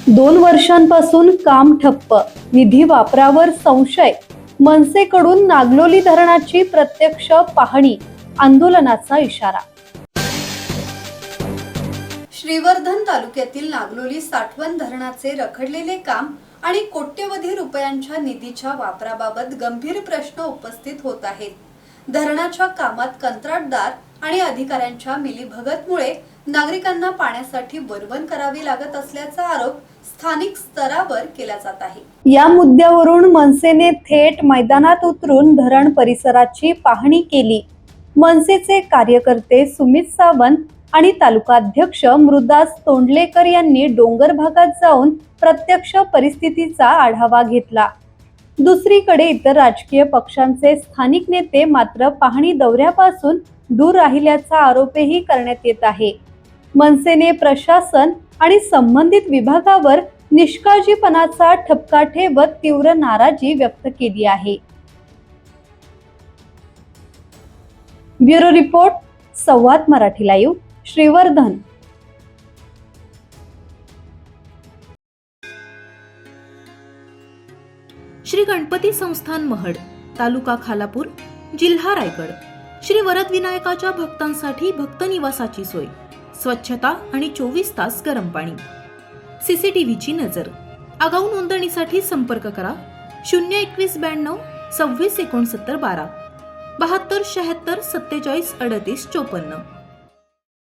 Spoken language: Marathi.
2 वर्षांपासून काम ठप्प, निधी वापरावर संशय, मनसेकडून नागलोली धरणाची प्रत्यक्ष पाहणी, आंदोलनाचा इशारा। श्रीवर्धन तालुक्यातील नागलोली साठवण धरणाचे रखडलेले काम आणि कोट्यवधी रुपयांच्या निधीच्या वापराबाबत गंभीर प्रश्न उपस्थित होत आहेत। धरणाच्या कामात कंत्राटदार आणि अधिकाऱ्यांच्या मिलीभगतमुळे नागरिकांना पाण्यासाठी वरवन करावी लागत असल्याचा आरोप स्थानिक स्तरावर केला जात आहे। या मुद्द्यावरून मनसेने थेट मैदानात उतरून धरण परिसराची पाहणी केली। मनसेचे कार्यकर्ते सुमित सावंत आणि तालुकाध्यक्ष मृदास तोंडलेकर यांनी डोंगर भागात जाऊन प्रत्यक्ष परिस्थितीचा आढावा घेतला। दुसरीकडे इतर राजकीय पक्षांचे स्थानिक नेते मात्र पाहणी दौऱ्यापासून दूर राहिल्याचा आरोपही करण्यात येत आहे। मनसेने प्रशासन आणि संबंधित विभागावर निष्काळजीपणाचा ठपका ठेवत तीव्र नाराजी व्यक्त केली आहे। ब्युरो रिपोर्ट, संवाद मराठी लाईव्ह, श्रीवर्धन। श्री गणपती संस्थान महड, तालुका खालापूर, जिल्हा रायगड। श्री वरदविनायकाच्या भक्तांसाठी भक्त निवासाची सोय, स्वच्छता आणि 24 तास गरम पाणी, सीसीटीव्हीची नजर। आगाऊ नोंदणीसाठी संपर्क करा 02192 26 69 12 72 76 47 38 54।